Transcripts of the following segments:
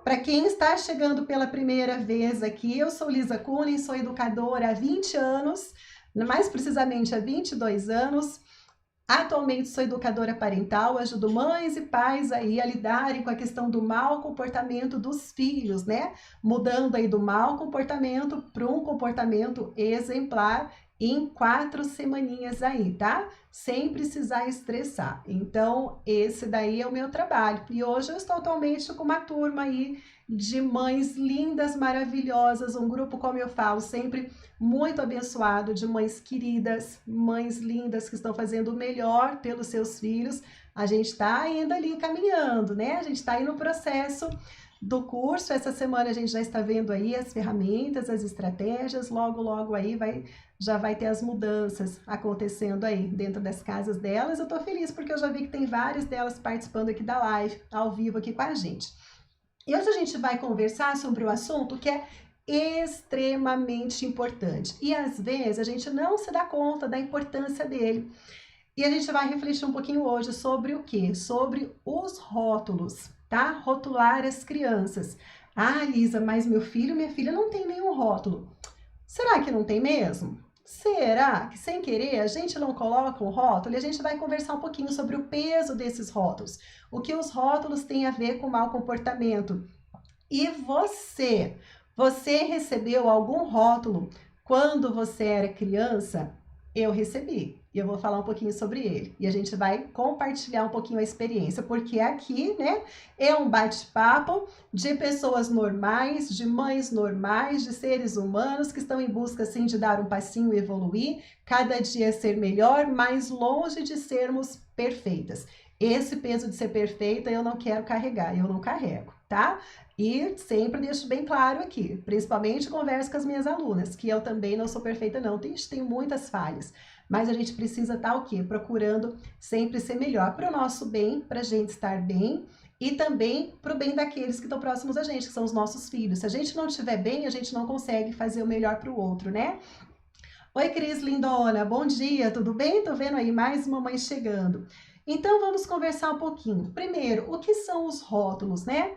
Para quem está chegando pela primeira vez aqui, eu sou Lisa Cunha, sou educadora há 20 anos, mais precisamente há 22 anos. Atualmente sou educadora parental, ajudo mães e pais aí a lidarem com a questão do mau comportamento dos filhos, né? Mudando aí do mau comportamento para um comportamento exemplar em 4 semaninhas aí, tá? Sem precisar estressar. Então, esse daí é o meu trabalho. E hoje eu estou atualmente com uma turma aí de mães lindas, maravilhosas, um grupo, como eu falo, sempre muito abençoado, de mães queridas, mães lindas que estão fazendo o melhor pelos seus filhos. A gente está ainda ali caminhando, né? A gente está aí no processo do curso. Essa semana a gente já está vendo aí as ferramentas, as estratégias, logo aí já vai ter as mudanças acontecendo aí dentro das casas delas. Eu tô feliz porque eu já vi que tem várias delas participando aqui da live, ao vivo aqui com a gente. E hoje a gente vai conversar sobre o assunto que é extremamente importante. E às vezes a gente não se dá conta da importância dele. E a gente vai refletir um pouquinho hoje sobre o quê? Sobre os rótulos, tá? Rotular as crianças. Ah, Lisa, mas meu filho, minha filha não tem nenhum rótulo. Será que não tem mesmo? Será que sem querer a gente não coloca um rótulo? E a gente vai conversar um pouquinho sobre o peso desses rótulos. O que os rótulos têm a ver com mau comportamento. E você recebeu algum rótulo quando você era criança? Eu recebi. E eu vou falar um pouquinho sobre ele. E a gente vai compartilhar um pouquinho a experiência, porque aqui, né, é um bate-papo de pessoas normais, de mães normais, de seres humanos que estão em busca, assim, de dar um passinho e evoluir, cada dia ser melhor, mais longe de sermos perfeitas. Esse peso de ser perfeita eu não quero carregar, eu não carrego, tá? E sempre deixo bem claro aqui, principalmente converso com as minhas alunas, que eu também não sou perfeita não, tenho muitas falhas, mas a gente precisa estar o quê? Procurando sempre ser melhor para o nosso bem, para a gente estar bem e também para o bem daqueles que estão próximos a gente, que são os nossos filhos. Se a gente não estiver bem, a gente não consegue fazer o melhor para o outro, né? Oi, Cris lindona, bom dia, tudo bem? Tô vendo aí mais uma mãe chegando. Então vamos conversar um pouquinho. Primeiro, o que são os rótulos, né?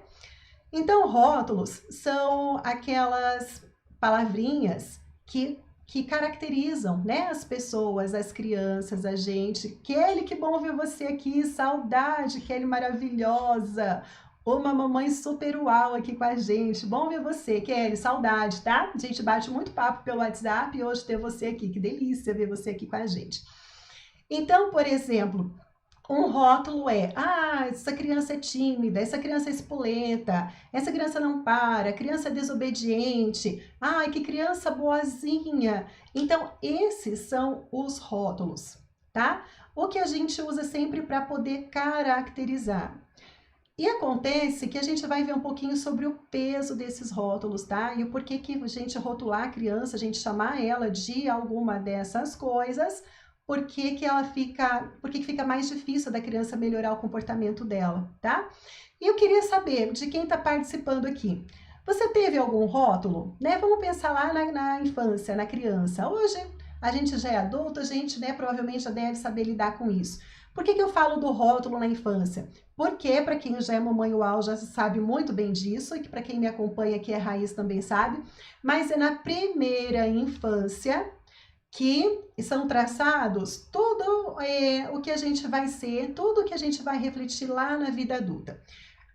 Então, rótulos são aquelas palavrinhas que caracterizam, né, as pessoas, as crianças, a gente. Kelly, que bom ver você aqui, saudade, Kelly maravilhosa. Uma mamãe super uau aqui com a gente. Bom ver você, Kelly, saudade, tá? A gente bate muito papo pelo WhatsApp e hoje ter você aqui. Que delícia ver você aqui com a gente. Então, por exemplo, um rótulo é, essa criança é tímida, essa criança é espoleta, essa criança não para, criança é desobediente, que criança boazinha. Então, esses são os rótulos, tá? O que a gente usa sempre para poder caracterizar. E acontece que a gente vai ver um pouquinho sobre o peso desses rótulos, tá? E o porquê que a gente rotular a criança, a gente chamar ela de alguma dessas coisas, por que fica mais difícil da criança melhorar o comportamento dela, tá? E eu queria saber de quem está participando aqui. Você teve algum rótulo, né? Vamos pensar lá na infância, na criança. Hoje a gente já é adulto, a gente, né, provavelmente já deve saber lidar com isso. Por que eu falo do rótulo na infância? Porque, para quem já é mamãe uau, já sabe muito bem disso, e que para quem me acompanha aqui é raiz também sabe, mas é na primeira infância que são traçados tudo o que a gente vai ser, tudo o que a gente vai refletir lá na vida adulta.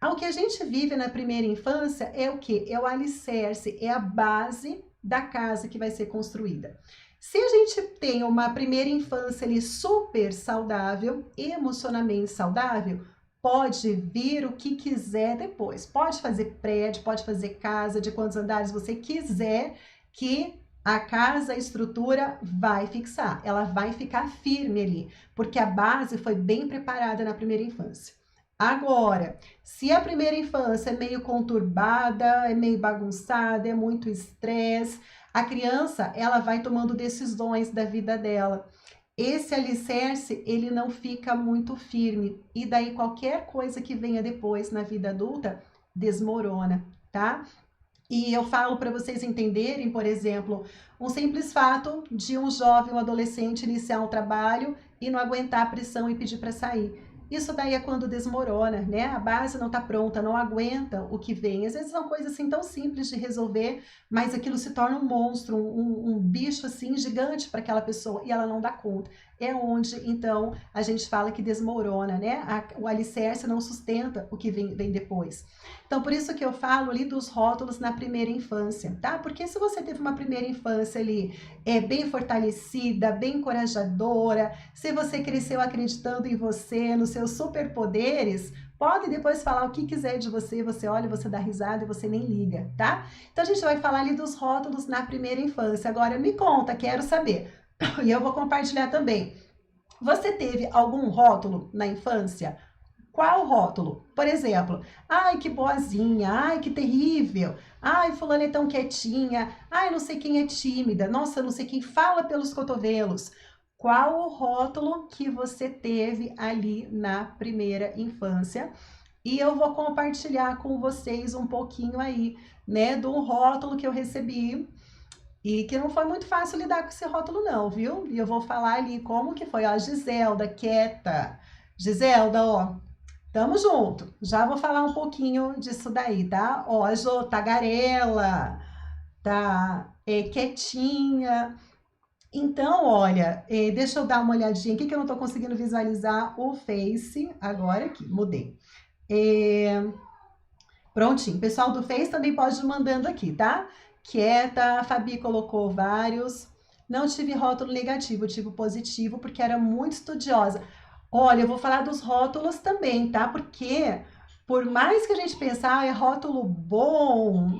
O que a gente vive na primeira infância é o quê? É o alicerce, é a base da casa que vai ser construída. Se a gente tem uma primeira infância ali super saudável, emocionalmente saudável, pode vir o que quiser depois. Pode fazer prédio, pode fazer casa, de quantos andares você quiser, que a casa, a estrutura vai fixar. Ela vai ficar firme ali, porque a base foi bem preparada na primeira infância. Agora, se a primeira infância é meio conturbada, é meio bagunçada, é muito estresse, a criança, ela vai tomando decisões da vida dela. Esse alicerce, ele não fica muito firme. E daí qualquer coisa que venha depois na vida adulta, desmorona, tá? E eu falo para vocês entenderem, por exemplo, um simples fato de um jovem, um adolescente iniciar um trabalho e não aguentar a pressão e pedir para sair. Isso daí é quando desmorona, né? A base não está pronta, não aguenta o que vem. Às vezes são coisas assim tão simples de resolver, mas aquilo se torna um monstro, um bicho assim gigante para aquela pessoa e ela não dá conta. É onde, então, a gente fala que desmorona, né? O alicerce não sustenta o que vem depois. Então, por isso que eu falo ali dos rótulos na primeira infância, tá? Porque se você teve uma primeira infância ali bem fortalecida, bem encorajadora, se você cresceu acreditando em você, nos seus superpoderes, pode depois falar o que quiser de você, você olha, você dá risada e você nem liga, tá? Então a gente vai falar ali dos rótulos na primeira infância. Agora me conta, quero saber. E eu vou compartilhar também. Você teve algum rótulo na infância? Qual rótulo? Por exemplo, ai que boazinha, ai que terrível, ai fulana é tão quietinha, ai não sei quem é tímida, nossa, não sei quem fala pelos cotovelos. Qual o rótulo que você teve ali na primeira infância? E eu vou compartilhar com vocês um pouquinho aí, né, de um rótulo que eu recebi e que não foi muito fácil lidar com esse rótulo não, viu? E eu vou falar ali como que foi, ó, Giselda, quieta. Giselda, ó, tamo junto. Já vou falar um pouquinho disso daí, tá? Ó, a Jô, tagarela, tá quietinha. Então, olha, deixa eu dar uma olhadinha aqui que eu não tô conseguindo visualizar o Face. Agora aqui, mudei. Prontinho. Pessoal do Face também pode ir mandando aqui, tá? Quieta, a Fabi colocou vários. Não tive rótulo negativo, tive positivo, porque era muito estudiosa. Olha, eu vou falar dos rótulos também, tá? Porque por mais que a gente pensar, é rótulo bom,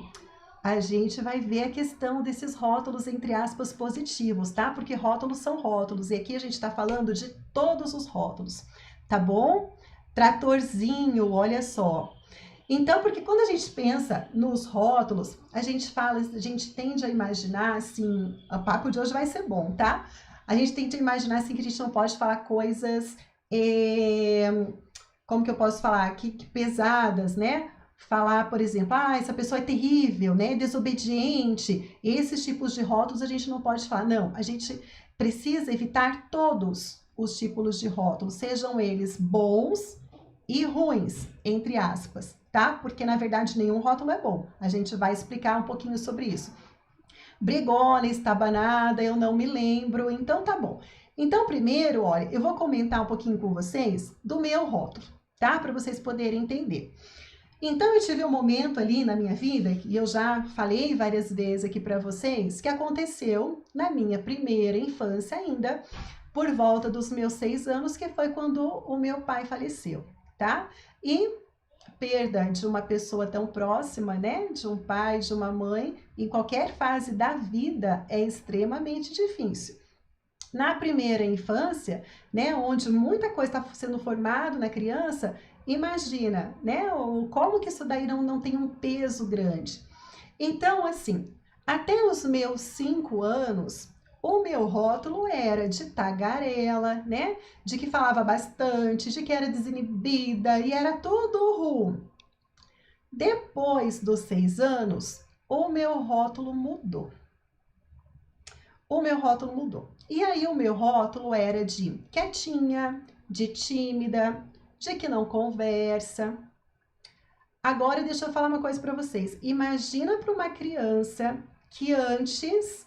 a gente vai ver a questão desses rótulos, entre aspas, positivos, tá? Porque rótulos são rótulos, e aqui a gente tá falando de todos os rótulos, tá bom? Tratorzinho, olha só. Então, porque quando a gente pensa nos rótulos, a gente tende a imaginar assim, o papo de hoje vai ser bom, tá? A gente tende a imaginar assim que a gente não pode falar coisas, como que eu posso falar, que pesadas, né? Falar, por exemplo, essa pessoa é terrível, né? Desobediente. Esses tipos de rótulos a gente não pode falar. Não, a gente precisa evitar todos os tipos de rótulos, sejam eles bons e ruins, entre aspas, tá? Porque na verdade nenhum rótulo é bom. A gente vai explicar um pouquinho sobre isso. Brigona, estabanada, eu não me lembro, então tá bom. Então, primeiro, olha, eu vou comentar um pouquinho com vocês do meu rótulo, tá? Para vocês poderem entender. Então, eu tive um momento ali na minha vida, e eu já falei várias vezes aqui para vocês, que aconteceu na minha primeira infância ainda, por volta dos meus 6 anos, que foi quando o meu pai faleceu, tá? E perda de uma pessoa tão próxima, né? De um pai, de uma mãe, em qualquer fase da vida é extremamente difícil. Na primeira infância, né, onde muita coisa está sendo formado na criança, imagina, né, como que isso daí não tem um peso grande. Então, assim, até os meus 5 anos, o meu rótulo era de tagarela, né, de que falava bastante, de que era desinibida e era tudo. Depois dos 6 anos, o meu rótulo mudou. E aí o meu rótulo era de quietinha, de tímida, de que não conversa. Agora deixa eu falar uma coisa para vocês. Imagina para uma criança que antes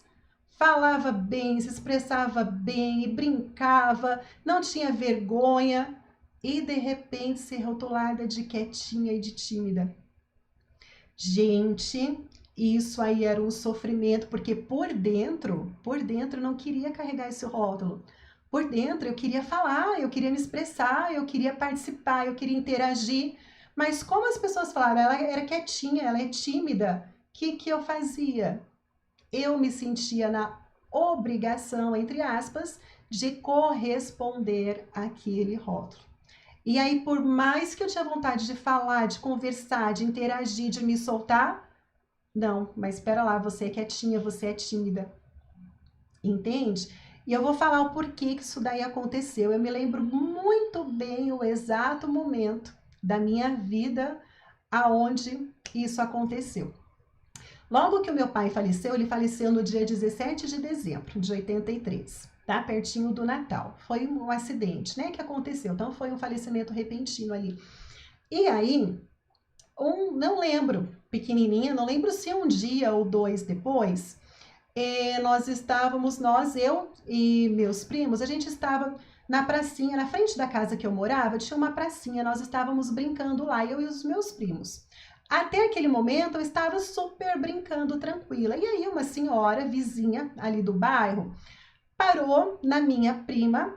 falava bem, se expressava bem e brincava, não tinha vergonha e de repente ser rotulada de quietinha e de tímida. Gente, isso aí era um sofrimento, porque por dentro eu não queria carregar esse rótulo. Por dentro eu queria falar, eu queria me expressar, eu queria participar, eu queria interagir. Mas como as pessoas falaram, ela era quietinha, ela é tímida, o que eu fazia? Eu me sentia na obrigação, entre aspas, de corresponder àquele rótulo. E aí, por mais que eu tinha vontade de falar, de conversar, de interagir, de me soltar, não, mas espera lá, você é quietinha, você é tímida. Entende? E eu vou falar o porquê que isso daí aconteceu. Eu me lembro muito bem o exato momento da minha vida aonde isso aconteceu. Logo que o meu pai faleceu, ele faleceu no dia 17 de dezembro de 83. tá? Pertinho do Natal. Foi um acidente, né, que aconteceu. Então foi um falecimento repentino ali. E aí, não lembro, pequenininha, não lembro se um dia ou dois depois, eu e meus primos, a gente estava na pracinha, na frente da casa que eu morava, tinha uma pracinha, nós estávamos brincando lá, eu e os meus primos. Até aquele momento eu estava super brincando tranquila. E aí uma senhora vizinha ali do bairro parou na minha prima,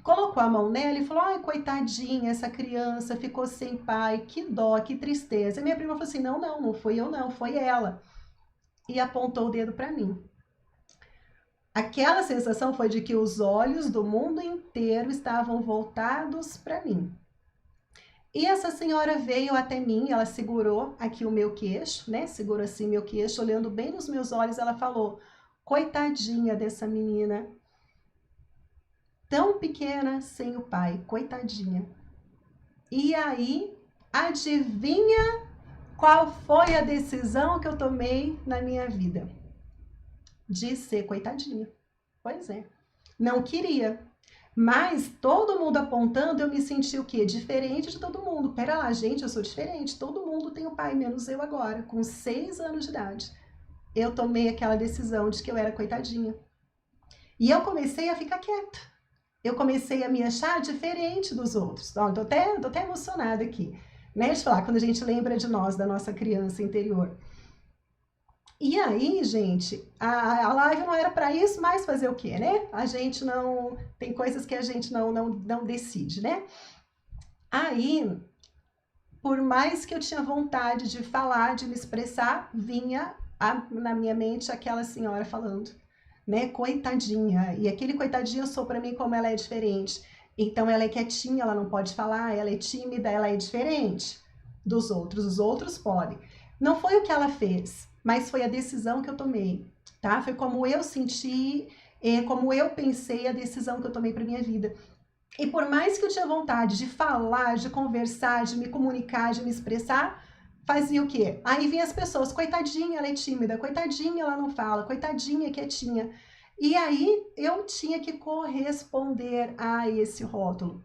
colocou a mão nela e falou: ai, coitadinha, essa criança ficou sem pai, que dó, que tristeza. E minha prima falou assim: não fui eu não, foi ela. E apontou o dedo para mim. Aquela sensação foi de que os olhos do mundo inteiro estavam voltados para mim. E essa senhora veio até mim, ela segurou aqui o meu queixo, né? Segurou assim meu queixo, olhando bem nos meus olhos, ela falou: coitadinha dessa menina, tão pequena sem o pai, coitadinha. E aí, adivinha qual foi a decisão que eu tomei na minha vida? De ser coitadinha. Pois é. Não queria. Mas todo mundo apontando, eu me senti o quê? Diferente de todo mundo. Pera lá, gente, eu sou diferente. Todo mundo tem o pai, menos eu agora, com 6 anos de idade. Eu tomei aquela decisão de que eu era coitadinha. E eu comecei a ficar quieta. Eu comecei a me achar diferente dos outros. Ó, tô até emocionada aqui, né? De falar, quando a gente lembra de nós, da nossa criança interior. E aí, gente, a live não era para isso, mas fazer o quê, né? A gente não... Tem coisas que a gente não decide, né? Aí, por mais que eu tinha vontade de falar, de me expressar, vinha na minha mente aquela senhora falando, né? Coitadinha. E aquele coitadinho sou para mim como ela é diferente. Então, ela é quietinha, ela não pode falar, ela é tímida, ela é diferente dos outros. Os outros podem. Não foi o que ela fez, mas foi a decisão que eu tomei, tá? Foi como eu senti, como eu pensei, a decisão que eu tomei para minha vida. E por mais que eu tinha vontade de falar, de conversar, de me comunicar, de me expressar, fazia o quê? Aí vinha as pessoas: coitadinha, ela é tímida, coitadinha, ela não fala, coitadinha, quietinha. E aí eu tinha que corresponder a esse rótulo,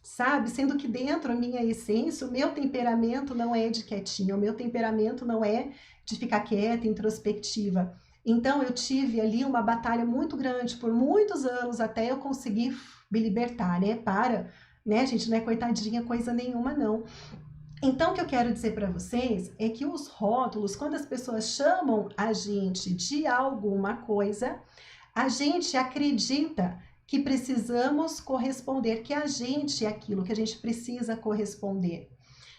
sabe? Sendo que dentro da minha essência, o meu temperamento não é de quietinha, o meu temperamento não é de ficar quieta, introspectiva. Então eu tive ali uma batalha muito grande por muitos anos até eu conseguir me libertar, né? Né, gente, não é coitadinha coisa nenhuma, não. Então, o que eu quero dizer para vocês é que os rótulos, quando as pessoas chamam a gente de alguma coisa, a gente acredita que precisamos corresponder, que a gente é aquilo que a gente precisa corresponder.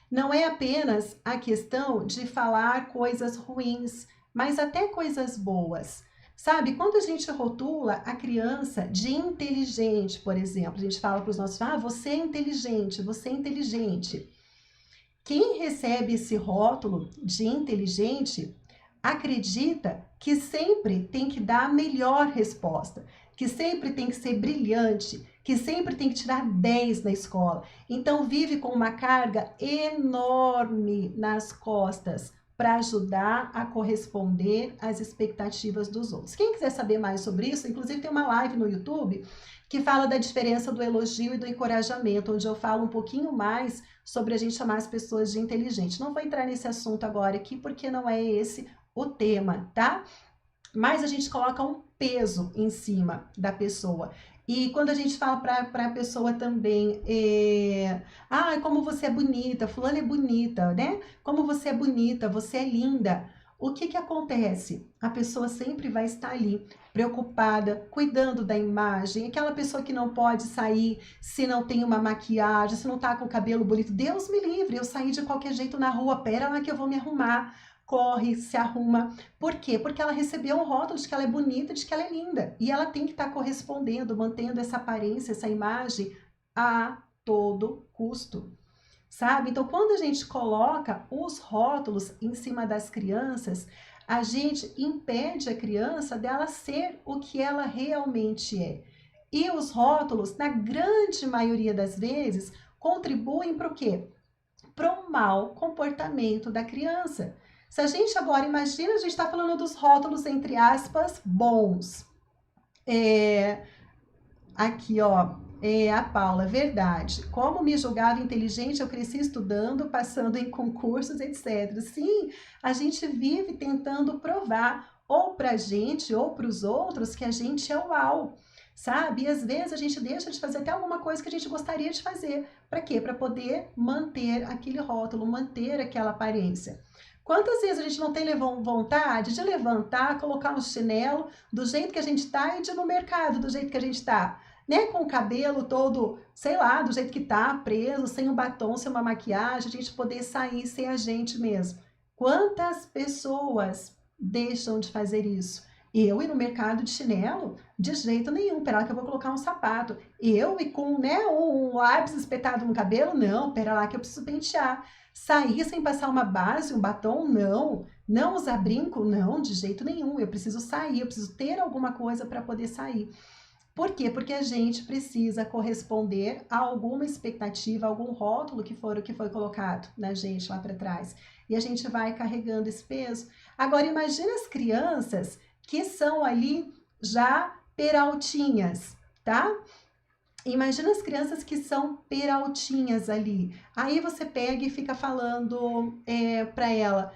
Não é apenas a questão de falar coisas ruins, mas até coisas boas. Sabe, quando a gente rotula a criança de inteligente, por exemplo, a gente fala para os nossos filhos: você é inteligente, você é inteligente. Quem recebe esse rótulo de inteligente acredita que sempre tem que dar a melhor resposta, que sempre tem que ser brilhante, que sempre tem que tirar 10 na escola. Então vive com uma carga enorme nas costas para ajudar a corresponder às expectativas dos outros. Quem quiser saber mais sobre isso, inclusive tem uma live no YouTube que fala da diferença do elogio e do encorajamento, onde eu falo um pouquinho mais sobre a gente chamar as pessoas de inteligente. Não vou entrar nesse assunto agora aqui, porque não é esse o tema, tá? Mas a gente coloca um peso em cima da pessoa. E quando a gente fala para a pessoa também, como você é bonita, fulana é bonita, né? Como você é bonita, você é linda. O que acontece? A pessoa sempre vai estar ali, preocupada, cuidando da imagem. Aquela pessoa que não pode sair se não tem uma maquiagem, se não tá com o cabelo bonito. Deus me livre, eu sair de qualquer jeito na rua, pera lá que eu vou me arrumar. Corre, se arruma. Por quê? Porque ela recebeu um rótulo de que ela é bonita, de que ela é linda. E ela tem que estar correspondendo, mantendo essa aparência, essa imagem a todo custo. Sabe? Então, quando a gente coloca os rótulos em cima das crianças, a gente impede a criança dela ser o que ela realmente é. E os rótulos, na grande maioria das vezes, contribuem para o quê? Para o mau comportamento da criança. Se a gente agora, imagina, a gente está falando dos rótulos, entre aspas, bons. Aqui, ó, a Paula, verdade. Como me julgava inteligente, eu cresci estudando, passando em concursos, etc. Sim, a gente vive tentando provar, ou pra gente, ou pros outros, que a gente é uau, sabe? E às vezes a gente deixa de fazer até alguma coisa que a gente gostaria de fazer. Para quê? Para poder manter aquele rótulo, manter aquela aparência. Quantas vezes a gente não tem vontade de levantar, colocar um chinelo do jeito que a gente tá e de ir no mercado do jeito que a gente tá? Né, com o cabelo todo, sei lá, do jeito que tá, preso, sem um batom, sem uma maquiagem, a gente poder sair ser a gente mesmo. Quantas pessoas deixam de fazer isso? Eu ir no mercado de chinelo? De jeito nenhum, pera lá que eu vou colocar um sapato. Eu e com, né, um lápis espetado no cabelo? Não, pera lá que eu preciso pentear. Sair sem passar uma base, um batom? Não. Não usar brinco? Não, de jeito nenhum. Eu preciso sair, eu preciso ter alguma coisa para poder sair. Por quê? Porque a gente precisa corresponder a alguma expectativa, algum rótulo que foi colocado na gente lá para trás. E a gente vai carregando esse peso. Agora, imagina as crianças que são ali já peraltinhas, tá? Imagina as crianças que são peraltinhas ali. Aí você pega e fica falando para ela,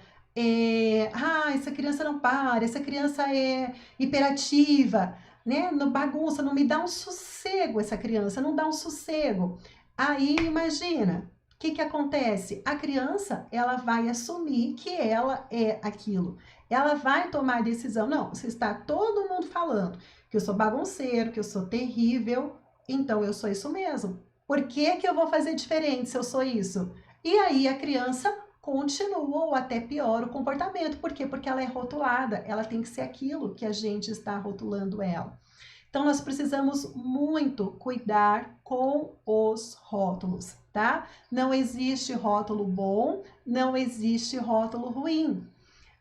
essa criança não para, essa criança é hiperativa, né? Não bagunça, não me dá um sossego essa criança, não dá um sossego. Aí imagina, o que acontece? A criança, ela vai assumir que ela é aquilo. Ela vai tomar a decisão, não, você está todo mundo falando que eu sou bagunceiro, que eu sou terrível, então eu sou isso mesmo. Por que eu vou fazer diferente se eu sou isso? E aí a criança continua ou até piora o comportamento. Por quê? Porque ela é rotulada, ela tem que ser aquilo que a gente está rotulando ela. Então nós precisamos muito cuidar com os rótulos, tá? Não existe rótulo bom, não existe rótulo ruim.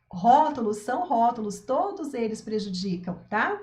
Rótulos são rótulos, todos eles prejudicam, tá?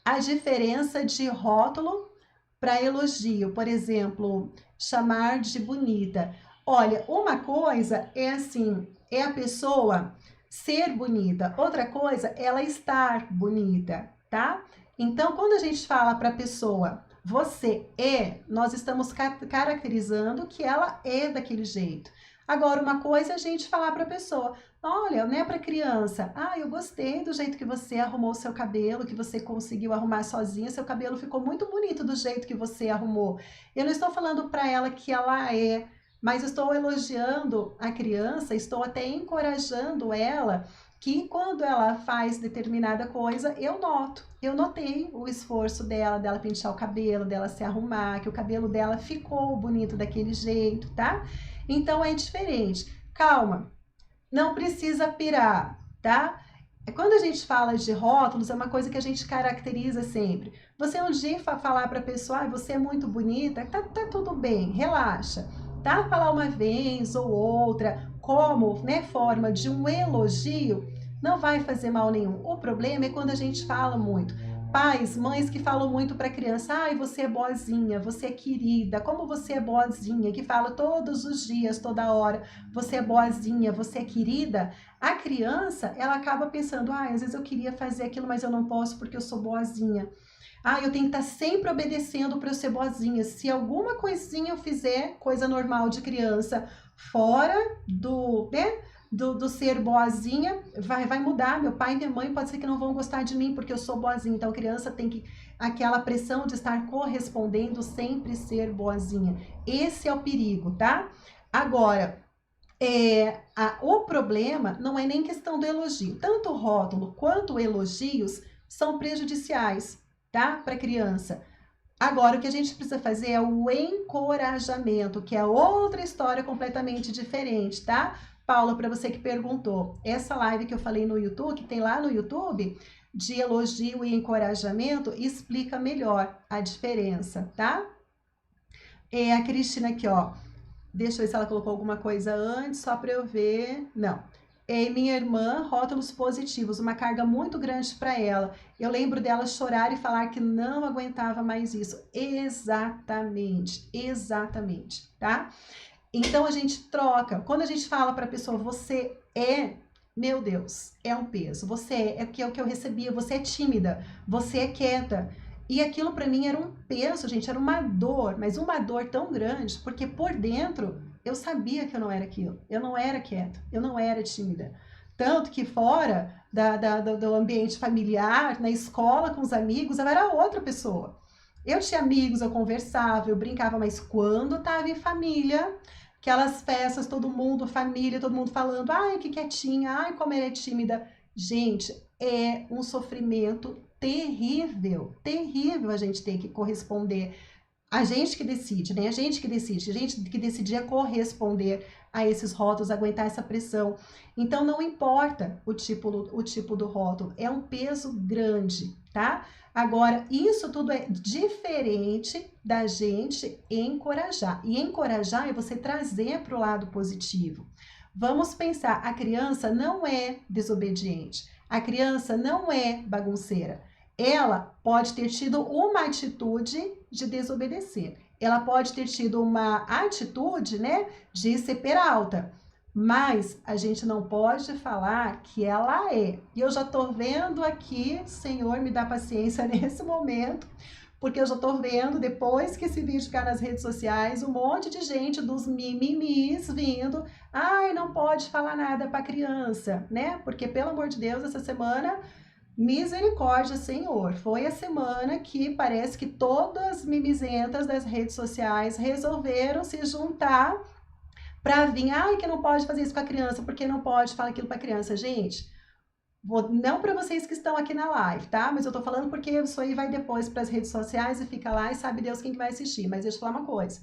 A diferença de rótulo para elogio, por exemplo, chamar de bonita. Olha, uma coisa é assim, é a pessoa ser bonita, outra coisa é ela estar bonita, tá? Então, quando a gente fala para a pessoa, você é, nós estamos caracterizando que ela é daquele jeito. Agora, uma coisa é a gente falar para a pessoa, olha, né, para criança, eu gostei do jeito que você arrumou o seu cabelo, que você conseguiu arrumar sozinha, seu cabelo ficou muito bonito do jeito que você arrumou. Eu não estou falando para ela que ela é, mas estou elogiando a criança, estou até encorajando ela que quando ela faz determinada coisa, eu notei o esforço dela pentear o cabelo, dela se arrumar, que o cabelo dela ficou bonito daquele jeito, tá? Então é diferente. Calma, não precisa pirar, tá? Quando a gente fala de rótulos, é uma coisa que a gente caracteriza sempre. Você um dia falar para a pessoa, você é muito bonita, tá tudo bem, relaxa, tá? Falar uma vez ou outra, como, né, forma de um elogio, não vai fazer mal nenhum. O problema é quando a gente fala muito. Pais, mães que falam muito para a criança, você é boazinha, você é querida, como você é boazinha, que fala todos os dias, toda hora, você é boazinha, você é querida. A criança, ela acaba pensando, às vezes eu queria fazer aquilo, mas eu não posso porque eu sou boazinha. Eu tenho que estar sempre obedecendo para eu ser boazinha. Se alguma coisinha eu fizer, coisa normal de criança, fora do, né, do ser boazinha, vai mudar. Meu pai e minha mãe pode ser que não vão gostar de mim porque eu sou boazinha. Então a criança tem que, aquela pressão de estar correspondendo, sempre ser boazinha. Esse é o perigo, tá? Agora, o problema não é nem questão do elogio. Tanto o rótulo quanto elogios são prejudiciais, tá? Para a criança. Agora, o que a gente precisa fazer é o encorajamento, que é outra história completamente diferente, tá? Paula, para você que perguntou, essa live que eu falei no YouTube, que tem lá no YouTube, de elogio e encorajamento, explica melhor a diferença, tá? A Cristina aqui, ó. Deixa eu ver se ela colocou alguma coisa antes, só para eu ver. Não. Minha irmã, rótulos positivos, uma carga muito grande para ela. Eu lembro dela chorar e falar que não aguentava mais isso. Exatamente, exatamente, tá? Então a gente troca. Quando a gente fala para a pessoa, você é, meu Deus, é um peso. Você é o que eu recebia, você é tímida, você é quieta. E aquilo para mim era um peso, gente, era uma dor, mas uma dor tão grande, porque por dentro eu sabia que eu não era aquilo, eu não era quieta, eu não era tímida. Tanto que fora do ambiente familiar, na escola com os amigos, eu era outra pessoa. Eu tinha amigos, eu conversava, eu brincava, mas quando estava em família, aquelas festas, todo mundo, família, todo mundo falando, ai, que quietinha, ai, como ela é tímida. Gente, é um sofrimento terrível, terrível a gente ter que corresponder. A gente que decide, né? A gente que decidia corresponder a esses rótulos, aguentar essa pressão. Então, não importa o tipo do rótulo, é um peso grande, tá? Agora, isso tudo é diferente da gente encorajar. E encorajar é você trazer para o lado positivo. Vamos pensar, a criança não é desobediente, a criança não é bagunceira. Ela pode ter tido uma atitude de desobedecer. Ela pode ter tido uma atitude, né, de ser peralta. Mas a gente não pode falar que ela é. E eu já tô vendo aqui, Senhor, me dá paciência nesse momento, porque eu já tô vendo, depois que esse vídeo ficar nas redes sociais, um monte de gente dos mimimis vindo. Ai, não pode falar nada para criança, né? Porque, pelo amor de Deus, essa semana, misericórdia, Senhor, foi a semana que parece que todas as mimizentas das redes sociais resolveram se juntar para vir, ai, que não pode fazer isso com a criança, porque não pode falar aquilo para a criança. Gente, não para vocês que estão aqui na live, tá? Mas eu tô falando porque isso aí vai depois para as redes sociais e fica lá e sabe Deus quem que vai assistir. Mas deixa eu falar uma coisa.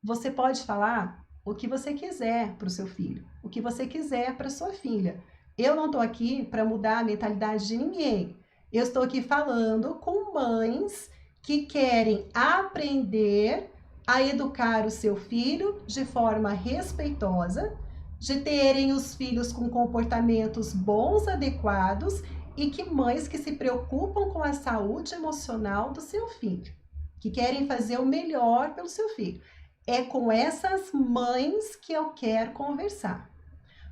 Você pode falar o que você quiser para o seu filho, o que você quiser para sua filha. Eu não estou aqui para mudar a mentalidade de ninguém. Eu estou aqui falando com mães que querem aprender a educar o seu filho de forma respeitosa, de terem os filhos com comportamentos bons, adequados, e que mães que se preocupam com a saúde emocional do seu filho, que querem fazer o melhor pelo seu filho. É com essas mães que eu quero conversar.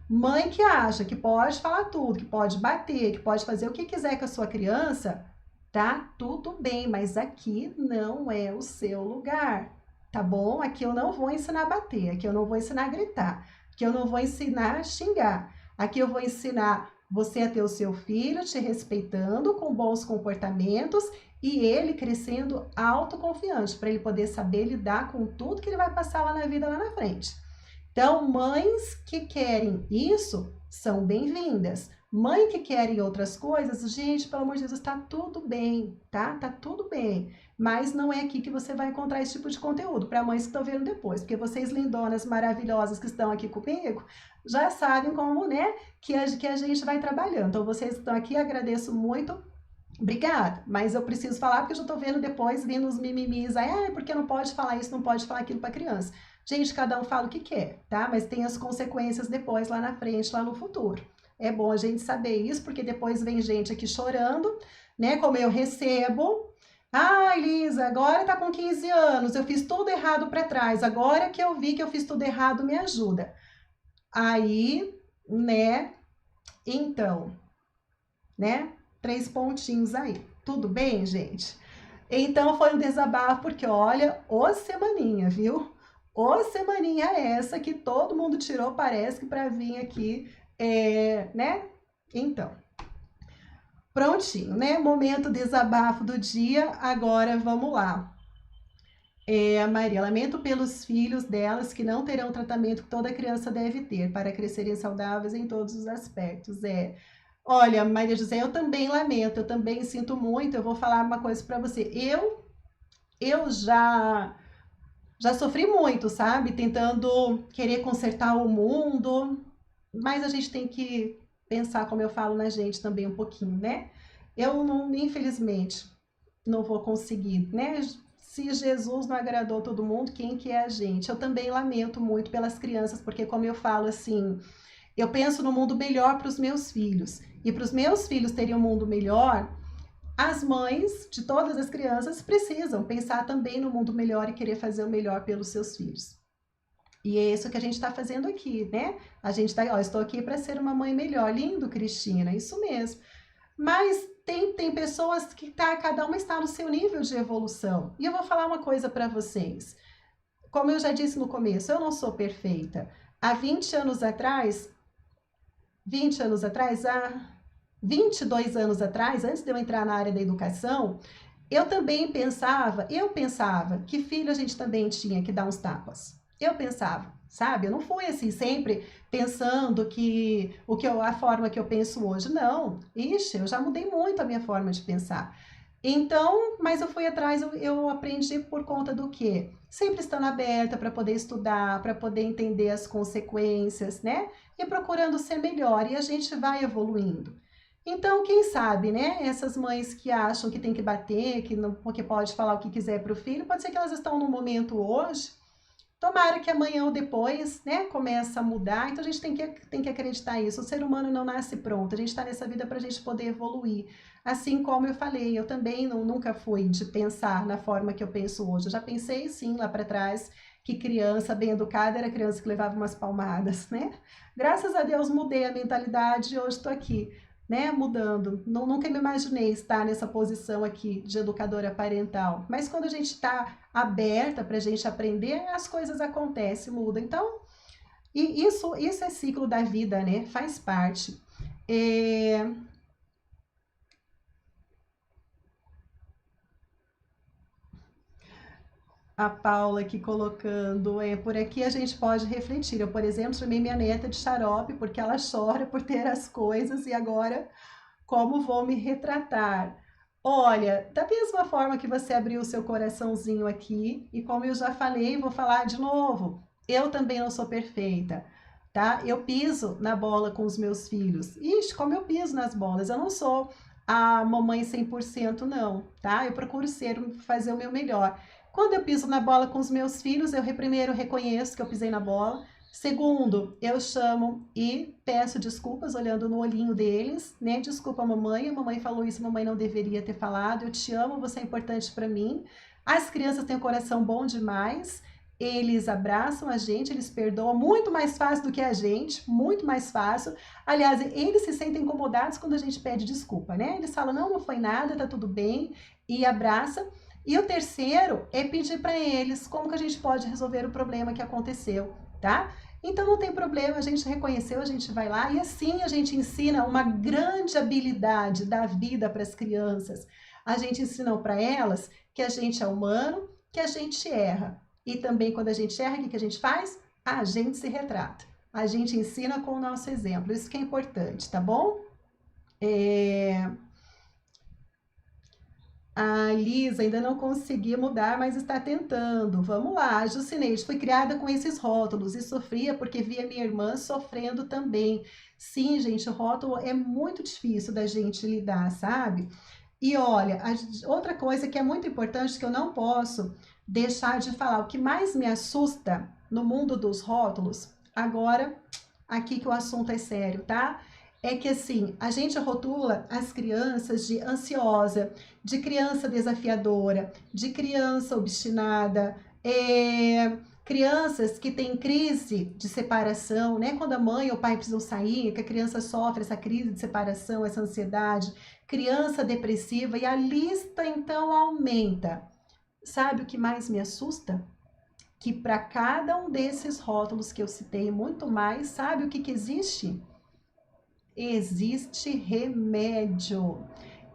Mãe que acha que pode falar tudo, que pode bater, que pode fazer o que quiser com a sua criança, tá? Tudo bem, mas aqui não é o seu lugar, tá bom? Aqui eu não vou ensinar a bater, aqui eu não vou ensinar a gritar, aqui eu não vou ensinar a xingar, aqui eu vou ensinar você a ter o seu filho te respeitando, com bons comportamentos e ele crescendo autoconfiante, para ele poder saber lidar com tudo que ele vai passar lá na vida, lá na frente. Então, mães que querem isso são bem-vindas. Mãe que querem outras coisas, gente, pelo amor de Deus, tá tudo bem, tá? Tá tudo bem. Mas não é aqui que você vai encontrar esse tipo de conteúdo, para mães que estão vendo depois. Porque vocês, lindonas maravilhosas que estão aqui comigo, já sabem como, né, que a gente vai trabalhando. Então, vocês que estão aqui, agradeço muito. Obrigada, mas eu preciso falar porque eu já tô vendo depois, vindo os mimimis, aí, porque não pode falar isso, não pode falar aquilo para criança. Gente, cada um fala o que quer, tá? Mas tem as consequências depois, lá na frente, lá no futuro. É bom a gente saber isso, porque depois vem gente aqui chorando, né? Como eu recebo. Ah, Elisa, agora tá com 15 anos, eu fiz tudo errado para trás, agora que eu vi que eu fiz tudo errado, me ajuda. Aí, né? Então, né? 3 pontinhos aí. Tudo bem, gente? Então foi um desabafo, porque olha, ô semaninha, viu? Ô semaninha essa que todo mundo tirou, parece que para vir aqui, né? Então, prontinho, né? Momento desabafo do dia, agora vamos lá. Maria, lamento pelos filhos delas que não terão o tratamento que toda criança deve ter para crescerem saudáveis em todos os aspectos. Olha, Maria José, eu também lamento, eu também sinto muito. Eu vou falar uma coisa para você. Eu já sofri muito, sabe? Tentando querer consertar o mundo, mas a gente tem que pensar, como eu falo, na gente também um pouquinho, né? Eu não, infelizmente, não vou conseguir, né? Se Jesus não agradou todo mundo, quem que é a gente? Eu também lamento muito pelas crianças, porque como eu falo assim, eu penso no mundo melhor para os meus filhos. E para os meus filhos terem um mundo melhor, as mães de todas as crianças precisam pensar também no mundo melhor e querer fazer o melhor pelos seus filhos. E é isso que a gente está fazendo aqui, né? A gente está, estou aqui para ser uma mãe melhor. Lindo, Cristina, isso mesmo. Mas tem pessoas que cada uma está no seu nível de evolução. E eu vou falar uma coisa para vocês. Como eu já disse no começo, eu não sou perfeita. Há 22 anos atrás, antes de eu entrar na área da educação, eu pensava que filho a gente também tinha que dar uns tapas. Eu pensava, sabe? Eu não fui assim sempre pensando que a forma que eu penso hoje. Não. Ixi, eu já mudei muito a minha forma de pensar. Então, mas eu fui atrás, eu aprendi por conta do quê? Sempre estando aberta para poder estudar, para poder entender as consequências, né? E procurando ser melhor, e a gente vai evoluindo. Então, quem sabe, né? Essas mães que acham que tem que bater, que pode falar o que quiser para o filho, pode ser que elas estão no momento hoje. Tomara que amanhã ou depois, né, comece a mudar. Então a gente tem que acreditar nisso. O ser humano não nasce pronto. A gente está nessa vida para a gente poder evoluir. Assim como eu falei, eu também nunca fui de pensar na forma que eu penso hoje. Eu já pensei sim lá para trás que criança bem educada era criança que levava umas palmadas, né? Graças a Deus mudei a mentalidade e hoje estou aqui, né, mudando. Nunca me imaginei estar nessa posição aqui de educadora parental. Mas quando a gente está aberta para a gente aprender, as coisas acontecem, mudam. Então, e isso é ciclo da vida, né? Faz parte. A Paula aqui colocando, por aqui a gente pode refletir. Eu, por exemplo, chamei minha neta de xarope porque ela chora por ter as coisas e agora como vou me retratar? Olha, da mesma forma que você abriu o seu coraçãozinho aqui, e como eu já falei, vou falar de novo, eu também não sou perfeita, tá? Eu piso na bola com os meus filhos. Ixi, como eu piso nas bolas, eu não sou a mamãe 100% não, tá? Eu procuro fazer o meu melhor. Quando eu piso na bola com os meus filhos, eu primeiro reconheço que eu pisei na bola. Segundo, eu chamo e peço desculpas olhando no olhinho deles, né? Desculpa, mamãe, a mamãe falou isso, a mamãe não deveria ter falado. Eu te amo, você é importante para mim. As crianças têm um coração bom demais. Eles abraçam a gente, eles perdoam muito mais fácil do que a gente, muito mais fácil. Aliás, eles se sentem incomodados quando a gente pede desculpa, né? Eles falam, não foi nada, tá tudo bem, e abraça. E o terceiro é pedir para eles como que a gente pode resolver o problema que aconteceu, tá? Então não tem problema, a gente reconheceu, a gente vai lá e assim a gente ensina uma grande habilidade da vida para as crianças. A gente ensina para elas que a gente é humano, que a gente erra. E também quando a gente erra, o que a gente faz? A gente se retrata. A gente ensina com o nosso exemplo. Isso que é importante, tá bom? A Lisa ainda não conseguiu mudar, mas está tentando. Vamos lá. Jucineide, fui criada com esses rótulos e sofria porque via minha irmã sofrendo também. Sim, gente, o rótulo é muito difícil da gente lidar, sabe? E olha, outra coisa que é muito importante que eu não posso deixar de falar, o que mais me assusta no mundo dos rótulos, agora, aqui que o assunto é sério, tá? É que assim, a gente rotula as crianças de ansiosa, de criança desafiadora, de criança obstinada, crianças que têm crise de separação, né? Quando a mãe ou o pai precisam sair, que a criança sofre essa crise de separação, essa ansiedade, criança depressiva, e a lista então aumenta. Sabe o que mais me assusta? Que para cada um desses rótulos que eu citei, muito mais, sabe o que existe? Existe remédio,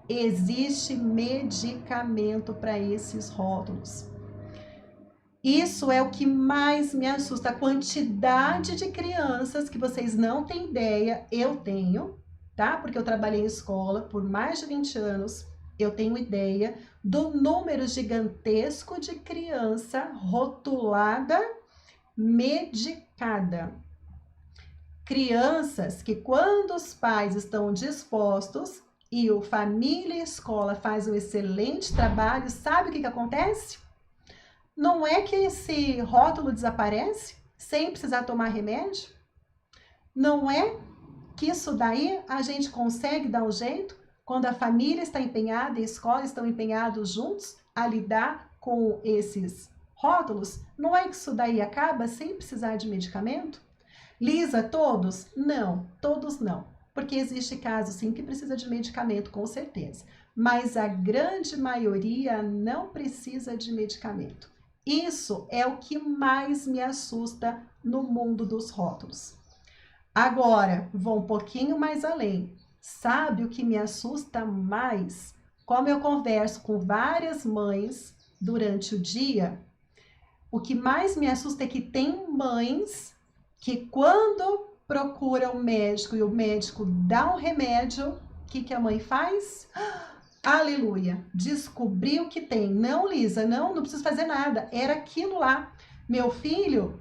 existe medicamento para esses rótulos. Isso é o que mais me assusta, a quantidade de crianças que vocês não têm ideia, eu tenho, tá? Porque eu trabalhei em escola por mais de 20 anos, eu tenho ideia do número gigantesco de criança rotulada, medicada. Crianças que, quando os pais estão dispostos e o família e a escola faz um excelente trabalho, sabe o que acontece? Não é que esse rótulo desaparece sem precisar tomar remédio? Não é que isso daí a gente consegue dar um jeito quando a família está empenhada e a escola estão empenhados juntos a lidar com esses rótulos? Não é que isso daí acaba sem precisar de medicamento? Lisa, todos? Não, todos não. porque existe caso sim que precisa de medicamento, com certeza. Mas a grande maioria não precisa de medicamento. Isso é o que mais me assusta no mundo dos rótulos. Agora, vou um pouquinho mais além. Sabe o que me assusta mais? Como eu converso com várias mães durante o dia, o que mais me assusta é que tem mães que quando procuram o médico e o médico dá um remédio, o que a mãe faz? Aleluia! Descobriu que tem. Não, Lisa, não preciso fazer nada. Era aquilo lá. Meu filho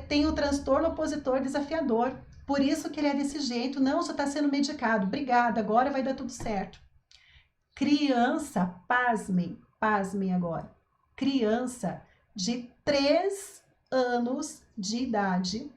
tem o transtorno opositor desafiador. Por isso que ele é desse jeito. Não, só está sendo medicado. Obrigada, agora vai dar tudo certo. Criança, pasmem agora. Criança de 3 anos de idade.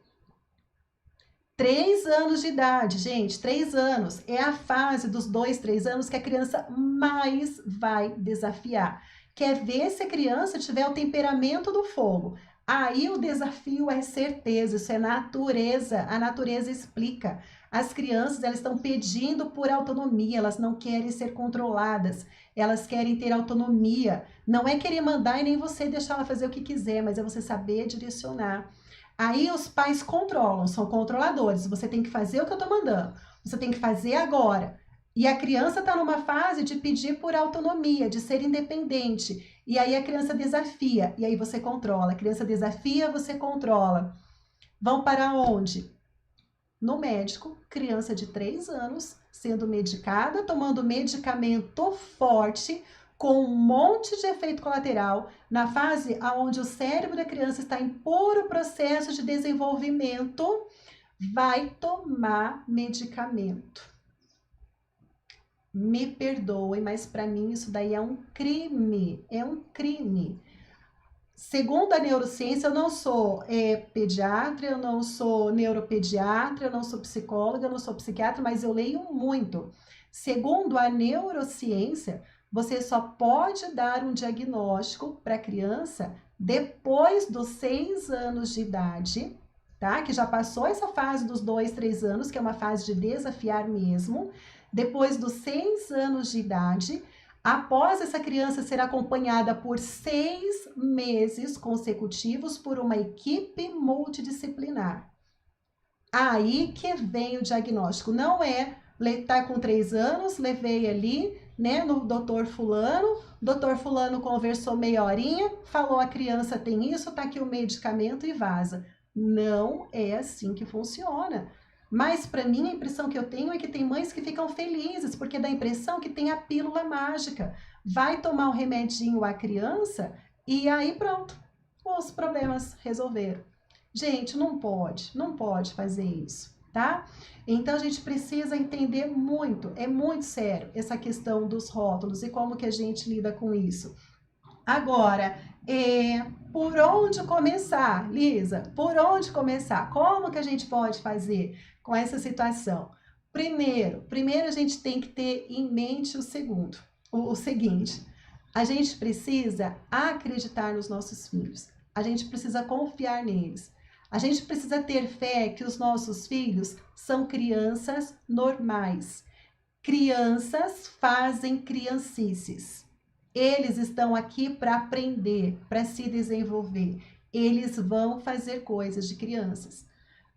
3 anos de idade, gente, 3 anos é a fase dos 2, 3 anos que a criança mais vai desafiar. Quer ver se a criança tiver o temperamento do fogo? Aí o desafio é certeza, isso é natureza, a natureza explica. As crianças, elas estão pedindo por autonomia, elas não querem ser controladas, elas querem ter autonomia. Não é querer mandar e nem você deixar ela fazer o que quiser, mas é você saber direcionar. Aí os pais controlam, são controladores. Você tem que fazer o que eu estou mandando. Você tem que fazer agora. E a criança está numa fase de pedir por autonomia, de ser independente. E aí a criança desafia, e aí você controla. A criança desafia, você controla. Vão para onde? No médico, criança de 3 anos, sendo medicada, tomando medicamento forte, com um monte de efeito colateral, na fase onde o cérebro da criança está em puro processo de desenvolvimento, vai tomar medicamento. Me perdoem, mas para mim isso daí é um crime, Segundo a neurociência, eu não sou pediatra, eu não sou neuropediatra, eu não sou psicóloga, eu não sou psiquiatra, mas eu leio muito. Segundo a neurociência, você só pode dar um diagnóstico para a criança depois dos 6 anos de idade, tá? Que já passou essa fase dos 2, 3 anos, que é uma fase de desafiar mesmo. Depois dos 6 anos de idade, após essa criança ser acompanhada por 6 meses consecutivos por uma equipe multidisciplinar. Aí que vem o diagnóstico. Não é, tá com 3 anos, levei ali, né, no doutor fulano conversou meia horinha, falou a criança tem isso, tá aqui o medicamento e vaza. Não é assim que funciona. Mas para mim a impressão que eu tenho é que tem mães que ficam felizes, porque dá a impressão que tem a pílula mágica. Vai tomar um remedinho a criança e aí pronto, os problemas resolveram. Gente, não pode fazer isso, tá? Então a gente precisa entender muito, é muito sério essa questão dos rótulos e como que a gente lida com isso. Agora, por onde começar, Lisa? Por onde começar? Como que a gente pode fazer com essa situação? Primeiro a gente tem que ter em mente o seguinte, a gente precisa acreditar nos nossos filhos, a gente precisa confiar neles, a gente precisa ter fé que os nossos filhos são crianças normais. Crianças fazem criancices. Eles estão aqui para aprender, para se desenvolver. Eles vão fazer coisas de crianças.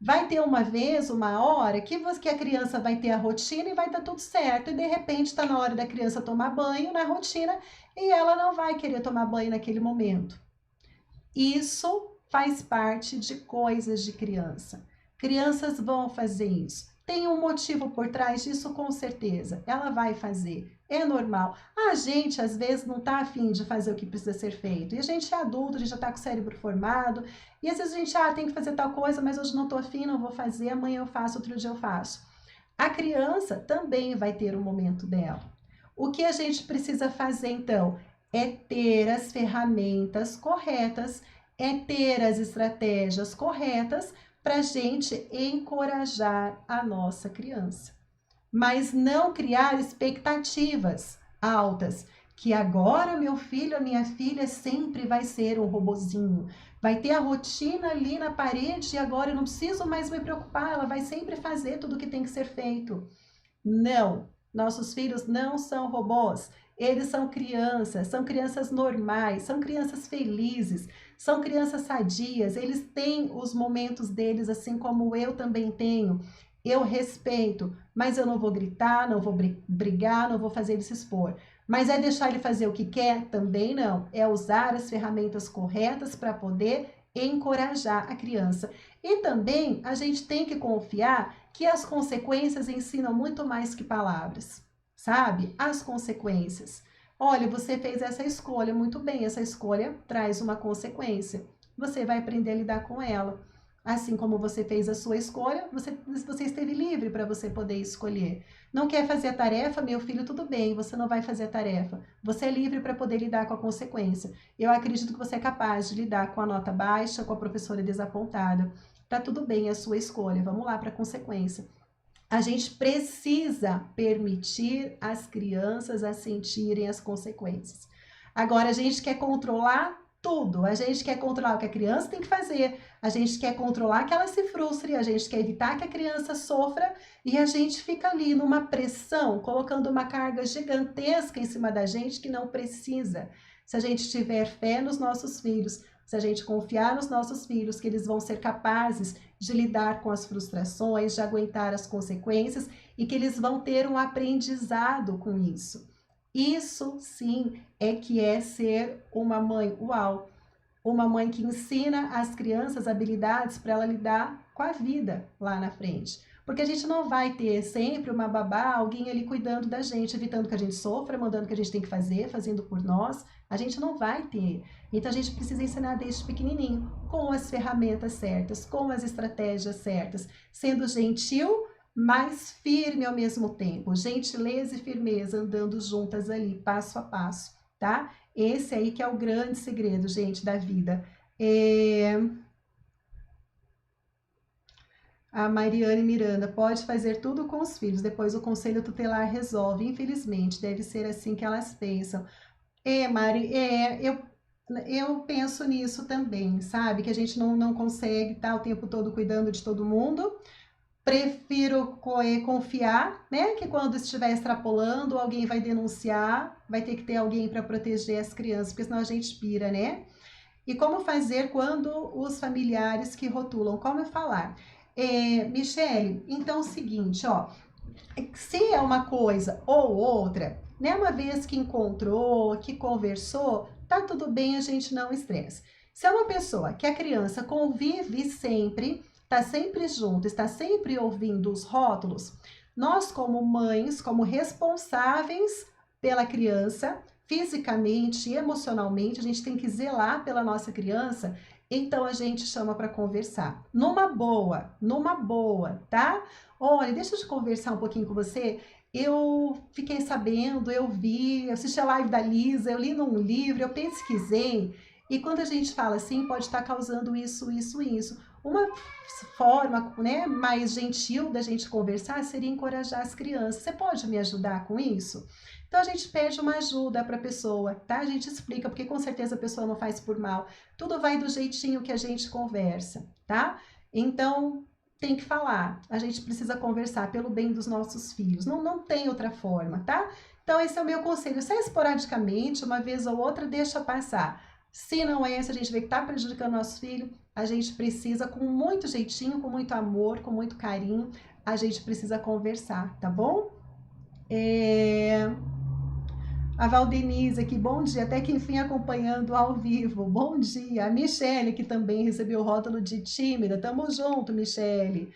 Vai ter uma hora, que a criança vai ter a rotina e vai dar tudo certo. E de repente está na hora da criança tomar banho na rotina e ela não vai querer tomar banho naquele momento. Isso faz parte de coisas de criança. Crianças vão fazer isso. Tem um motivo por trás disso, com certeza. Ela vai fazer. É normal. A gente, às vezes, não está afim de fazer o que precisa ser feito. E a gente é adulto, a gente já está com o cérebro formado. E às vezes a gente, tem que fazer tal coisa, mas hoje não estou afim, não vou fazer. Amanhã eu faço, outro dia eu faço. A criança também vai ter o momento dela. O que a gente precisa fazer, então, é ter as ferramentas corretas, é ter as estratégias corretas para a gente encorajar a nossa criança. Mas não criar expectativas altas. que agora meu filho, a minha filha sempre vai ser um robozinho. Vai ter a rotina ali na parede e agora eu não preciso mais me preocupar, ela vai sempre fazer tudo o que tem que ser feito. Não, nossos filhos não são robôs. Eles são crianças normais, são crianças felizes, são crianças sadias, eles têm os momentos deles, assim como eu também tenho. Eu respeito, mas eu não vou gritar, não vou brigar, não vou fazer ele se expor. Mas é deixar ele fazer o que quer? Também não. É usar as ferramentas corretas para poder encorajar a criança. E também a gente tem que confiar que as consequências ensinam muito mais que palavras, sabe? As consequências. Olha, você fez essa escolha, muito bem, essa escolha traz uma consequência. Você vai aprender a lidar com ela. Assim como você fez a sua escolha, você esteve livre para você poder escolher. Não quer fazer a tarefa, meu filho, tudo bem, você não vai fazer a tarefa. Você é livre para poder lidar com a consequência. Eu acredito que você é capaz de lidar com a nota baixa, com a professora desapontada. Tá tudo bem, é a sua escolha. Vamos lá para a consequência. A gente precisa permitir as crianças a sentirem as consequências. Agora, a gente quer controlar tudo. A gente quer controlar o que a criança tem que fazer. A gente quer controlar que ela se frustre. A gente quer evitar que a criança sofra. E a gente fica ali numa pressão, colocando uma carga gigantesca em cima da gente que não precisa. Se a gente tiver fé nos nossos filhos, se a gente confiar nos nossos filhos, que eles vão ser capazes de lidar com as frustrações, de aguentar as consequências e que eles vão ter um aprendizado com isso. Isso sim é que é ser uma mãe uau, uma mãe que ensina às crianças habilidades para ela lidar com a vida lá na frente. Porque a gente não vai ter sempre uma babá, alguém ali cuidando da gente, evitando que a gente sofra, mandando o que a gente tem que fazer, fazendo por nós. A gente não vai ter. Então a gente precisa ensinar desde pequenininho, com as ferramentas certas, com as estratégias certas, sendo gentil, mas firme ao mesmo tempo. Gentileza e firmeza andando juntas ali, passo a passo, tá? Esse aí que é o grande segredo, gente, da vida. A Mariane Miranda, pode fazer tudo com os filhos, depois o conselho tutelar resolve. Infelizmente, deve ser assim que elas pensam. Mari, eu penso nisso também, sabe? Que a gente não consegue estar o tempo todo cuidando de todo mundo. Prefiro confiar, né? Que quando estiver extrapolando, alguém vai denunciar, vai ter que ter alguém para proteger as crianças, porque senão a gente pira, né? E como fazer quando os familiares que rotulam? Como falar? Michele, então é o seguinte, ó. Se é uma coisa ou outra, né? Uma vez que encontrou, que conversou, tá tudo bem, a gente não estressa. Se é uma pessoa que a criança convive sempre, tá sempre junto, está sempre ouvindo os rótulos, nós como mães, como responsáveis pela criança, fisicamente e emocionalmente, a gente tem que zelar pela nossa criança, então a gente chama para conversar. Numa boa, tá? Olha, deixa eu te conversar um pouquinho com você. Eu fiquei sabendo, eu vi, eu assisti a live da Lisa, eu li num livro, eu pesquisei. E quando a gente fala assim, pode estar causando isso, isso, isso. Uma forma, né, mais gentil da gente conversar seria encorajar as crianças. Você pode me ajudar com isso? Então a gente pede uma ajuda para a pessoa, tá? A gente explica, porque com certeza a pessoa não faz por mal. Tudo vai do jeitinho que a gente conversa, tá? Então, tem que falar, a gente precisa conversar pelo bem dos nossos filhos, não tem outra forma, tá? Então esse é o meu conselho, se é esporadicamente, uma vez ou outra, deixa passar. Se não é, se a gente vê que tá prejudicando o nosso filho, a gente precisa, com muito jeitinho, com muito amor, com muito carinho, a gente precisa conversar, tá bom? A Valdenise aqui, bom dia, até que enfim acompanhando ao vivo, bom dia. A Michele, que também recebeu o rótulo de tímida, tamo junto, Michele.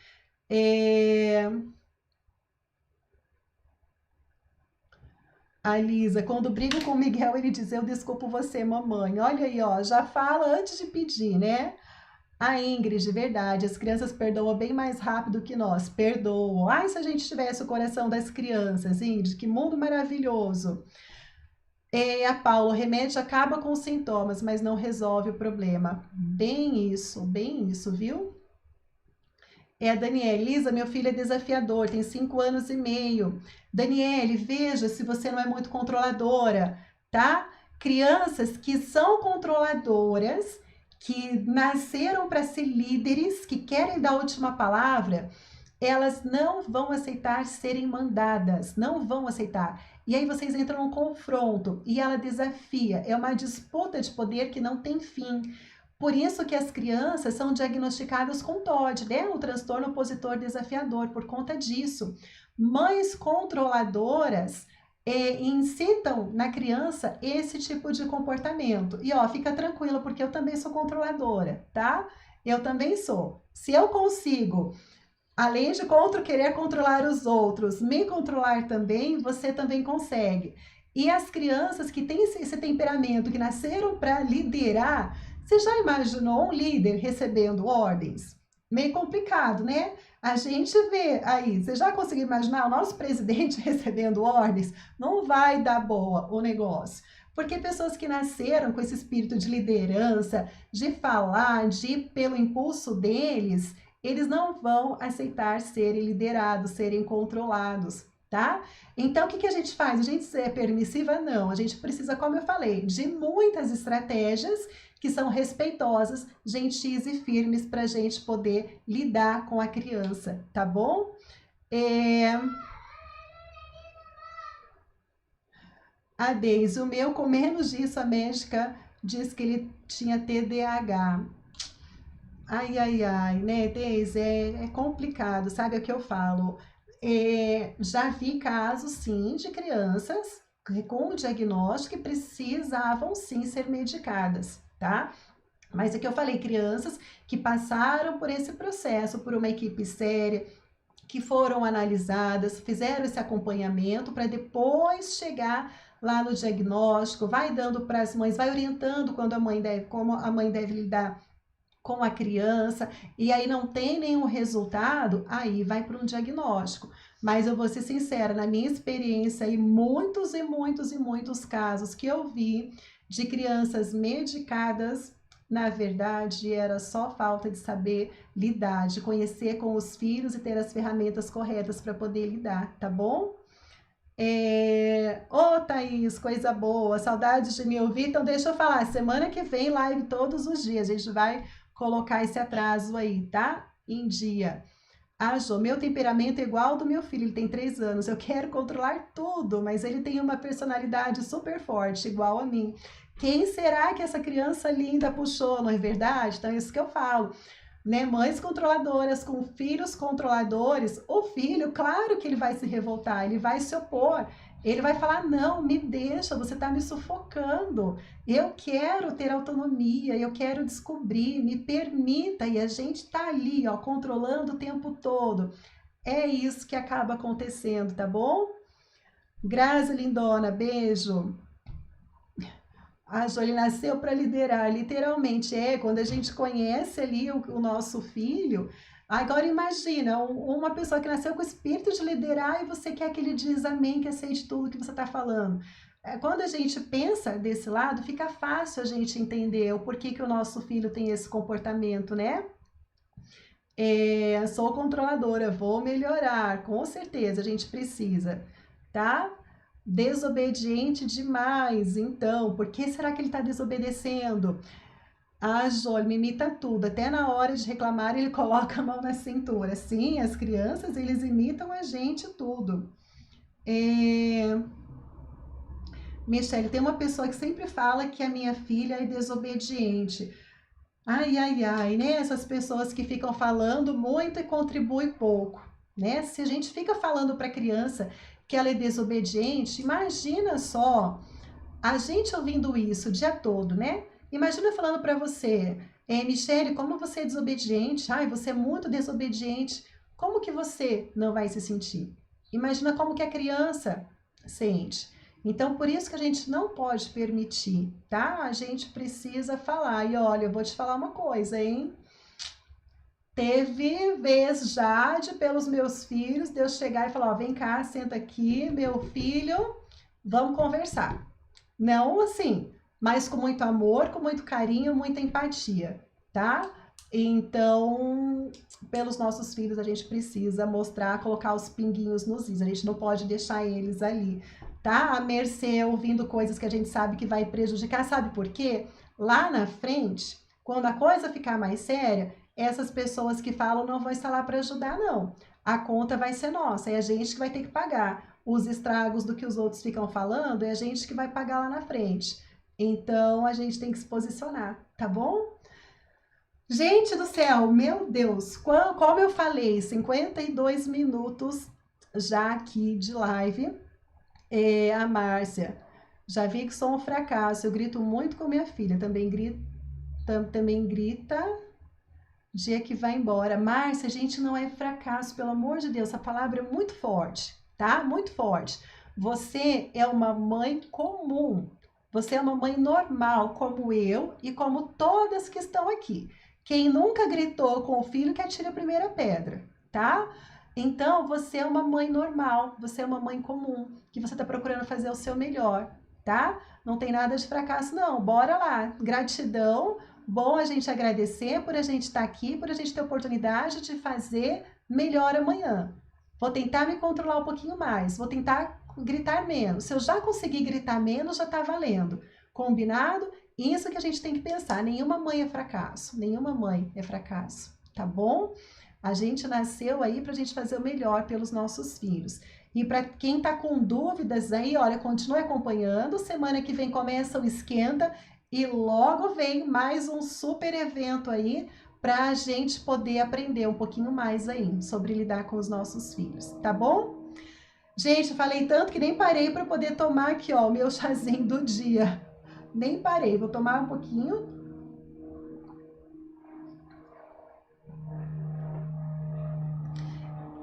A Lisa, quando brigo com o Miguel, ele diz, eu desculpo você, mamãe. Olha aí, ó, já fala antes de pedir, né? A Ingrid, verdade, as crianças perdoam bem mais rápido que nós, perdoam. Ai, se a gente tivesse o coração das crianças, Ingrid, que mundo maravilhoso. A Paula, o remédio acaba com os sintomas, mas não resolve o problema. Bem isso, viu? A Daniele, Lisa, meu filho é desafiador, tem 5 anos e meio. Daniele, veja se você não é muito controladora. tá? Crianças que são controladoras, que nasceram para ser líderes, que querem dar a última palavra, elas não vão aceitar serem mandadas, não vão aceitar. E aí vocês entram num confronto e ela desafia, é uma disputa de poder que não tem fim. Por isso que as crianças são diagnosticadas com TOD, né? O transtorno opositor desafiador, por conta disso. Mães controladoras incitam na criança esse tipo de comportamento. E ó, fica tranquila, porque eu também sou controladora, tá? Eu também sou. Se eu consigo, além de querer controlar os outros, me controlar também, você também consegue. E as crianças que têm esse temperamento, que nasceram para liderar, você já imaginou um líder recebendo ordens? Meio complicado, né? A gente vê aí, você já conseguiu imaginar o nosso presidente recebendo ordens? Não vai dar boa o negócio. Porque pessoas que nasceram com esse espírito de liderança, de falar, de ir pelo impulso deles, eles não vão aceitar serem liderados, serem controlados, tá? Então, o que a gente faz? A gente é permissiva? Não. A gente precisa, como eu falei, de muitas estratégias que são respeitosas, gentis e firmes para a gente poder lidar com a criança, tá bom? A Deise, o meu com menos disso, a médica disse que ele tinha TDAH. Ai, ai, ai, né, Deise, é complicado, sabe o que eu falo? Já vi casos, sim, de crianças com o diagnóstico que precisavam, sim, ser medicadas, tá? Mas é que eu falei, crianças que passaram por esse processo, por uma equipe séria, que foram analisadas, fizeram esse acompanhamento para depois chegar lá no diagnóstico, vai dando para as mães, vai orientando quando a mãe deve, como a mãe deve lidar com a criança, e aí não tem nenhum resultado, aí vai para um diagnóstico. Mas eu vou ser sincera, na minha experiência, e muitos e muitos e muitos casos que eu vi de crianças medicadas, na verdade, era só falta de saber lidar, de conhecer com os filhos e ter as ferramentas corretas para poder lidar, tá bom? Ô, Thaís, coisa boa, saudades de me ouvir. Então, deixa eu falar, semana que vem, live todos os dias. A gente vai colocar esse atraso aí, tá? Em dia. Ah, Jô, meu temperamento é igual ao do meu filho, ele tem 3 anos. Eu quero controlar tudo, mas ele tem uma personalidade super forte, igual a mim. Quem será que essa criança linda puxou, não é verdade? Então, é isso que eu falo, né? Mães controladoras com filhos controladores, o filho, claro que ele vai se revoltar, ele vai se opor, ele vai falar: não, me deixa, você está me sufocando, eu quero ter autonomia, eu quero descobrir, me permita, e a gente está ali, ó, controlando o tempo todo. É isso que acaba acontecendo, tá bom? Grazi lindona, beijo. A Jolie nasceu para liderar, literalmente. Quando a gente conhece ali o nosso filho. Agora imagina, uma pessoa que nasceu com o espírito de liderar e você quer que ele diz amém, que aceite tudo que você está falando. Quando a gente pensa desse lado, fica fácil a gente entender o porquê que o nosso filho tem esse comportamento, né? Sou controladora, vou melhorar, com certeza, a gente precisa, tá? Desobediente demais, então, por que será que ele está desobedecendo? Ah, Joel, me imita tudo, até na hora de reclamar ele coloca a mão na cintura. Sim, as crianças, eles imitam a gente tudo. Michele, tem uma pessoa que sempre fala que a minha filha é desobediente. Ai, ai, ai, né? Essas pessoas que ficam falando muito e contribuem pouco, né? Se a gente fica falando para a criança que ela é desobediente, imagina só a gente ouvindo isso o dia todo, né? Imagina falando para você, Michele, como você é desobediente, ai, você é muito desobediente, como que você não vai se sentir? Imagina como que a criança sente. Então, por isso que a gente não pode permitir, tá? A gente precisa falar. E olha, eu vou te falar uma coisa, hein? Teve vez já de, pelos meus filhos, Deus chegar e falar: ó, vem cá, senta aqui, meu filho, vamos conversar. Não assim, mas com muito amor, com muito carinho, muita empatia, tá? Então, pelos nossos filhos, a gente precisa mostrar, colocar os pinguinhos nos is. A gente não pode deixar eles ali tá? À mercê, ouvindo coisas que a gente sabe que vai prejudicar. Sabe por quê? Lá na frente, quando a coisa ficar mais séria, essas pessoas que falam não vão estar lá para ajudar, não. A conta vai ser nossa, é a gente que vai ter que pagar. Os estragos do que os outros ficam falando, é a gente que vai pagar lá na frente. Então, a gente tem que se posicionar, tá bom? Gente do céu, meu Deus, como eu falei, 52 minutos já aqui de live. A Márcia, já vi que sou um fracasso, eu grito muito com minha filha, também grita, dia que vai embora. Márcia, a gente não é fracasso, pelo amor de Deus, essa palavra é muito forte, tá? Muito forte. Você é uma mãe comum, você é uma mãe normal, como eu e como todas que estão aqui. Quem nunca gritou com o filho que atire a primeira pedra, tá? Então, você é uma mãe normal, você é uma mãe comum, que você está procurando fazer o seu melhor, tá? Não tem nada de fracasso, não. Bora lá. Gratidão. Bom a gente agradecer por a gente estar aqui, por a gente ter a oportunidade de fazer melhor amanhã. Vou tentar me controlar um pouquinho mais, vou tentar gritar menos. Se eu já conseguir gritar menos, já está valendo. Combinado? Isso que a gente tem que pensar. Nenhuma mãe é fracasso, nenhuma mãe é fracasso, tá bom? A gente nasceu aí para a gente fazer o melhor pelos nossos filhos. E para quem está com dúvidas aí, olha, continue acompanhando. Semana que vem começa o Esquenta e logo vem mais um super evento aí para a gente poder aprender um pouquinho mais aí sobre lidar com os nossos filhos, tá bom? Gente, falei tanto que nem parei para poder tomar aqui, ó, o meu chazinho do dia. Nem parei, vou tomar um pouquinho.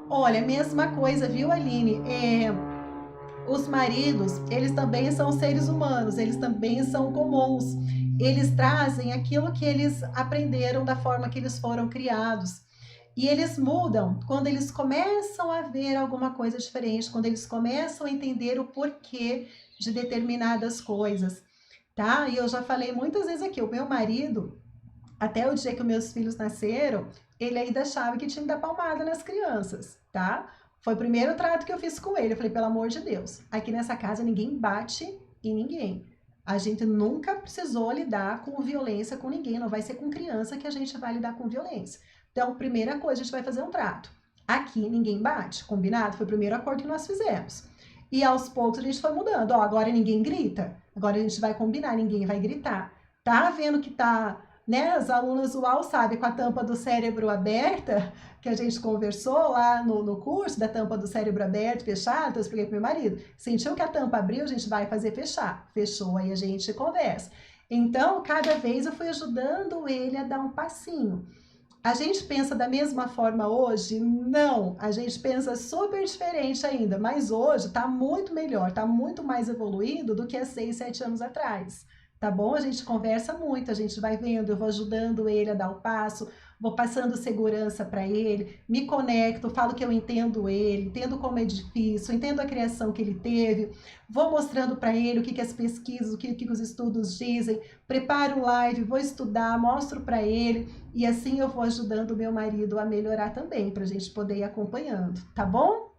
Olha, mesma coisa, viu, Aline? Os maridos, eles também são seres humanos, eles também são comuns. Eles trazem aquilo que eles aprenderam da forma que eles foram criados. E eles mudam quando eles começam a ver alguma coisa diferente, quando eles começam a entender o porquê de determinadas coisas, tá? E eu já falei muitas vezes aqui, o meu marido, até o dia que os meus filhos nasceram, ele ainda achava que tinha que dar palmada nas crianças, tá? Foi o primeiro trato que eu fiz com ele. Eu falei, pelo amor de Deus, aqui nessa casa ninguém bate em ninguém. A gente nunca precisou lidar com violência com ninguém. Não vai ser com criança que a gente vai lidar com violência. Então, primeira coisa, a gente vai fazer um trato. Aqui ninguém bate, combinado? Foi o primeiro acordo que nós fizemos. E aos poucos a gente foi mudando. Ó, agora ninguém grita. Agora a gente vai combinar, ninguém vai gritar. Tá vendo que tá... né, as alunas UAU sabem, com a tampa do cérebro aberta, que a gente conversou lá no curso, da tampa do cérebro aberto, fechado, então eu expliquei pro meu marido, sentiu que a tampa abriu, a gente vai fazer fechar, fechou, aí a gente conversa. Então, cada vez eu fui ajudando ele a dar um passinho. A gente pensa da mesma forma hoje? Não, a gente pensa super diferente ainda, mas hoje tá muito melhor, tá muito mais evoluído do que há 6, 7 anos atrás. Tá bom? A gente conversa muito, a gente vai vendo, eu vou ajudando ele a dar o passo, vou passando segurança para ele, me conecto, falo que eu entendo ele, entendo como é difícil, entendo a criação que ele teve, vou mostrando para ele o que as pesquisas, o que os estudos dizem, preparo live, vou estudar, mostro para ele e assim eu vou ajudando o meu marido a melhorar também, para a gente poder ir acompanhando, tá bom?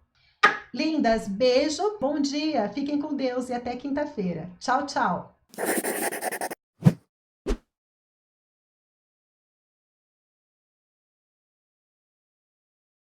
Lindas, beijo, bom dia, fiquem com Deus e até quinta-feira. Tchau, tchau!